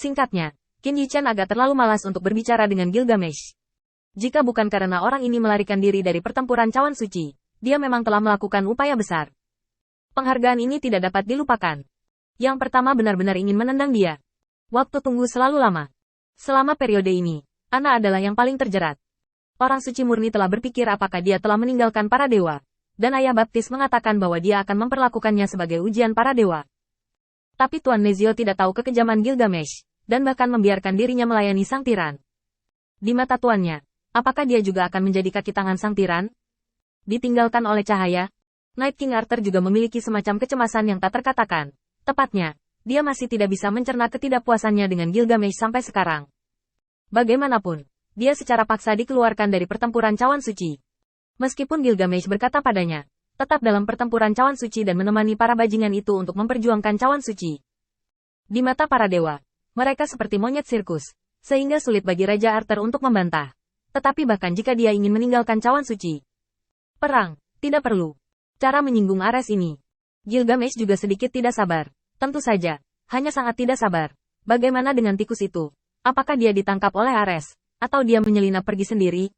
Singkatnya, Qin Yichen agak terlalu malas untuk berbicara dengan Gilgamesh. Jika bukan karena orang ini melarikan diri dari pertempuran cawan suci, dia memang telah melakukan upaya besar. Penghargaan ini tidak dapat dilupakan. Yang pertama benar-benar ingin menendang dia. Waktu tunggu selalu lama. Selama periode ini, Ana adalah yang paling terjerat. Orang suci murni telah berpikir apakah dia telah meninggalkan para dewa. Dan Ayah Baptis mengatakan bahwa dia akan memperlakukannya sebagai ujian para dewa. Tapi Tuan Nezio tidak tahu kekejaman Gilgamesh, dan bahkan membiarkan dirinya melayani sang tiran. Di mata tuannya, apakah dia juga akan menjadi kaki tangan sang tiran? Ditinggalkan oleh cahaya, Night King Arthur juga memiliki semacam kecemasan yang tak terkatakan. Tepatnya, dia masih tidak bisa mencerna ketidakpuasannya dengan Gilgamesh sampai sekarang. Bagaimanapun, dia secara paksa dikeluarkan dari pertempuran cawan suci. Meskipun Gilgamesh berkata padanya, tetap dalam pertempuran cawan suci dan menemani para bajingan itu untuk memperjuangkan cawan suci. Di mata para dewa, mereka seperti monyet sirkus, sehingga sulit bagi Raja Arthur untuk membantah. Tetapi bahkan jika dia ingin meninggalkan cawan suci, perang, tidak perlu. Cara menyinggung Ares ini. Gilgamesh juga sedikit tidak sabar. Tentu saja, hanya sangat tidak sabar. Bagaimana dengan tikus itu? Apakah dia ditangkap oleh Ares, atau dia menyelinap pergi sendiri?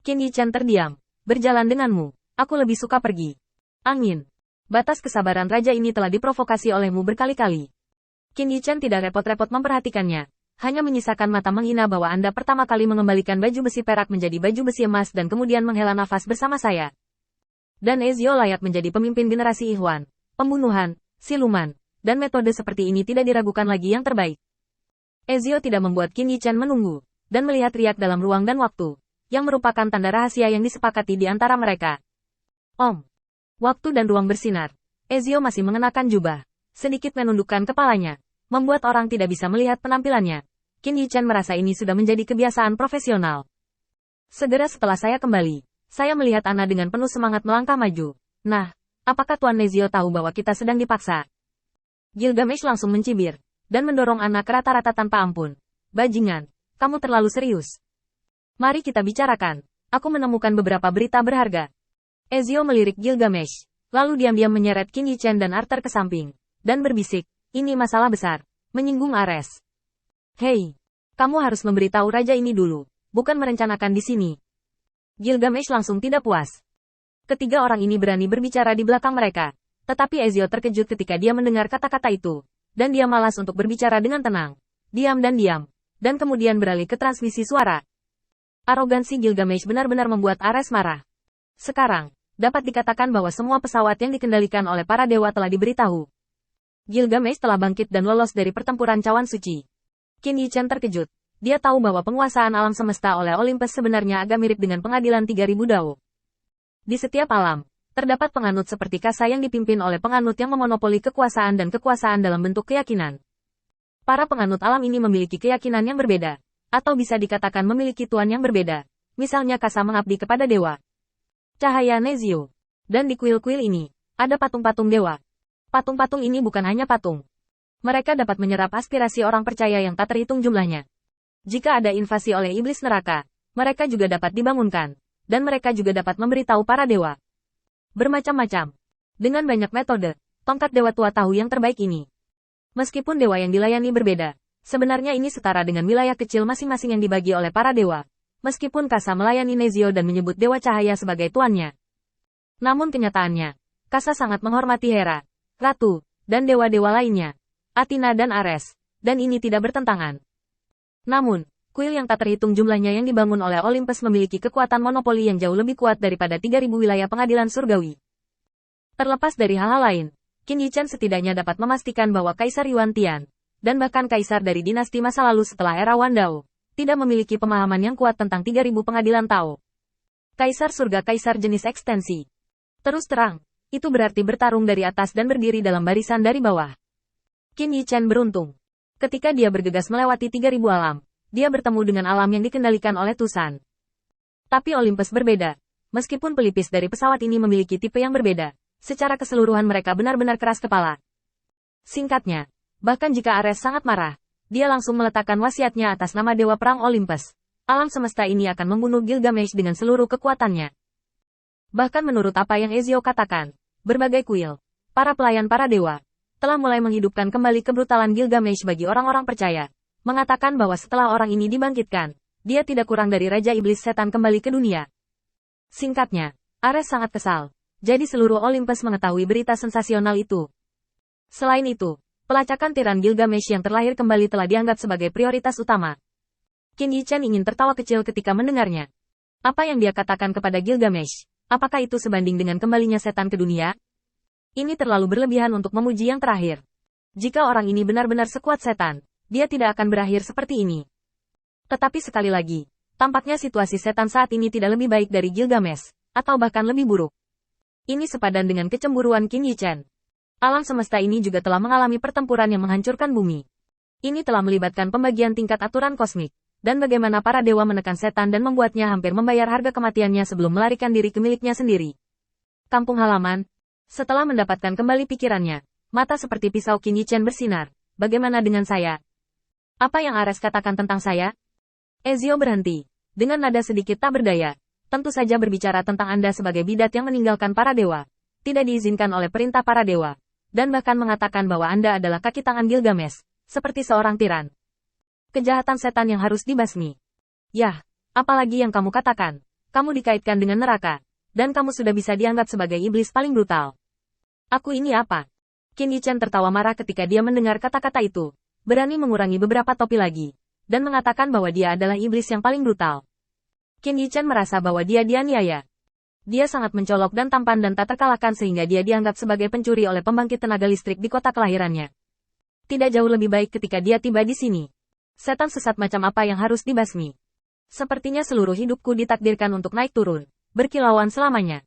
Qin Yichen terdiam. Berjalan denganmu, aku lebih suka pergi. Angin. Batas kesabaran raja ini telah diprovokasi olehmu berkali-kali. Qin Yichen tidak repot-repot memperhatikannya. Hanya menyisakan mata menghina bahwa Anda pertama kali mengembalikan baju besi perak menjadi baju besi emas dan kemudian menghela nafas bersama saya. Dan Ezio layak menjadi pemimpin generasi Ikhwan. Pembunuhan, siluman, dan metode seperti ini tidak diragukan lagi yang terbaik. Ezio tidak membuat Qin Yichen menunggu, dan melihat riak dalam ruang dan waktu, yang merupakan tanda rahasia yang disepakati di antara mereka. Om. Waktu dan ruang bersinar. Ezio masih mengenakan jubah. Sedikit menundukkan kepalanya, membuat orang tidak bisa melihat penampilannya. Qin Yichen merasa ini sudah menjadi kebiasaan profesional. Segera setelah saya kembali, saya melihat Ana dengan penuh semangat melangkah maju. Nah, apakah Tuan Nezio tahu bahwa kita sedang dipaksa? Gilgamesh langsung mencibir, dan mendorong Ana ke rata-rata tanpa ampun. Bajingan, kamu terlalu serius. Mari kita bicarakan. Aku menemukan beberapa berita berharga. Ezio melirik Gilgamesh, lalu diam-diam menyeret Qin Yichen dan Arthur ke samping, dan berbisik, ini masalah besar, menyinggung Ares. Hei, kamu harus memberitahu raja ini dulu, bukan merencanakan di sini. Gilgamesh langsung tidak puas. Ketiga orang ini berani berbicara di belakang mereka, tetapi Ezio terkejut ketika dia mendengar kata-kata itu, dan dia malas untuk berbicara dengan tenang. Diam, dan kemudian beralih ke transmisi suara. Arogansi Gilgamesh benar-benar membuat Ares marah. Sekarang, dapat dikatakan bahwa semua pesawat yang dikendalikan oleh para dewa telah diberitahu. Gilgamesh telah bangkit dan lolos dari pertempuran cawan suci. Qin Yichen terkejut. Dia tahu bahwa penguasaan alam semesta oleh Olympus sebenarnya agak mirip dengan pengadilan 3000 Dao. Di setiap alam, terdapat penganut seperti Kasa yang dipimpin oleh penganut yang memonopoli kekuasaan dan kekuasaan dalam bentuk keyakinan. Para penganut alam ini memiliki keyakinan yang berbeda, atau bisa dikatakan memiliki tuan yang berbeda. Misalnya Kasa mengabdi kepada dewa Cahaya Nezio. Dan di kuil-kuil ini, ada patung-patung dewa. Patung-patung ini bukan hanya patung. Mereka dapat menyerap aspirasi orang percaya yang tak terhitung jumlahnya. Jika ada invasi oleh iblis neraka, mereka juga dapat dibangunkan. Dan mereka juga dapat memberitahu para dewa. Bermacam-macam. Dengan banyak metode, tongkat dewa tua tahu yang terbaik ini. Meskipun dewa yang dilayani berbeda, sebenarnya ini setara dengan wilayah kecil masing-masing yang dibagi oleh para dewa. Meskipun Kasa melayani Nezio dan menyebut dewa cahaya sebagai tuannya. Namun kenyataannya, Kasa sangat menghormati Hera, Ratu, dan dewa-dewa lainnya, Athena dan Ares, dan ini tidak bertentangan. Namun, kuil yang tak terhitung jumlahnya yang dibangun oleh Olympus memiliki kekuatan monopoli yang jauh lebih kuat daripada 3000 wilayah pengadilan surgawi. Terlepas dari hal-hal lain, Qin Yichen setidaknya dapat memastikan bahwa Kaisar Yuan Tian, dan bahkan kaisar dari dinasti masa lalu setelah era Wan Dao, tidak memiliki pemahaman yang kuat tentang 3000 pengadilan Tao. Kaisar surga kaisar jenis ekstensi. Terus terang, itu berarti bertarung dari atas dan berdiri dalam barisan dari bawah. Qin Yichen beruntung. Ketika dia bergegas melewati 3000 alam, dia bertemu dengan alam yang dikendalikan oleh Tusan. Tapi Olympus berbeda. Meskipun pelipis dari pesawat ini memiliki tipe yang berbeda, secara keseluruhan mereka benar-benar keras kepala. Singkatnya, bahkan jika Ares sangat marah, dia langsung meletakkan wasiatnya atas nama Dewa Perang Olympus. Alam semesta ini akan membunuh Gilgamesh dengan seluruh kekuatannya. Bahkan menurut apa yang Ezio katakan, berbagai kuil, para pelayan para dewa, telah mulai menghidupkan kembali kebrutalan Gilgamesh bagi orang-orang percaya, mengatakan bahwa setelah orang ini dibangkitkan, dia tidak kurang dari Raja Iblis Setan kembali ke dunia. Singkatnya, Ares sangat kesal. Jadi seluruh Olympus mengetahui berita sensasional itu. Selain itu, pelacakan tiran Gilgamesh yang terlahir kembali telah dianggap sebagai prioritas utama. Qin Yichen ingin tertawa kecil ketika mendengarnya. Apa yang dia katakan kepada Gilgamesh? Apakah itu sebanding dengan kembalinya setan ke dunia? Ini terlalu berlebihan untuk memuji yang terakhir. Jika orang ini benar-benar sekuat setan, dia tidak akan berakhir seperti ini. Tetapi sekali lagi, tampaknya situasi setan saat ini tidak lebih baik dari Gilgamesh, atau bahkan lebih buruk. Ini sepadan dengan kecemburuan Qin Yichen. Alam semesta ini juga telah mengalami pertempuran yang menghancurkan bumi. Ini telah melibatkan pembagian tingkat aturan kosmik, dan bagaimana para dewa menekan setan dan membuatnya hampir membayar harga kematiannya sebelum melarikan diri ke miliknya sendiri. Kampung halaman. Setelah mendapatkan kembali pikirannya, mata seperti pisau Qin Yichen bersinar. Bagaimana dengan saya? Apa yang Ares katakan tentang saya? Ezio berhenti. Dengan nada sedikit tak berdaya. Tentu saja berbicara tentang Anda sebagai bidat yang meninggalkan para dewa. Tidak diizinkan oleh perintah para dewa. Dan bahkan mengatakan bahwa Anda adalah kaki tangan Gilgamesh. Seperti seorang tiran. Kejahatan setan yang harus dibasmi. Yah, apalagi yang kamu katakan. Kamu dikaitkan dengan neraka. Dan kamu sudah bisa dianggap sebagai iblis paling brutal. Aku ini apa? Qin Yichen tertawa marah ketika dia mendengar kata-kata itu. Berani mengurangi beberapa topi lagi. Dan mengatakan bahwa dia adalah iblis yang paling brutal. Qin Yichen merasa bahwa dia dianiaya. Dia sangat mencolok dan tampan dan tak terkalahkan sehingga dia dianggap sebagai pencuri oleh pembangkit tenaga listrik di kota kelahirannya. Tidak jauh lebih baik ketika dia tiba di sini. Setan sesat macam apa yang harus dibasmi? Sepertinya seluruh hidupku ditakdirkan untuk naik turun, berkilauan selamanya.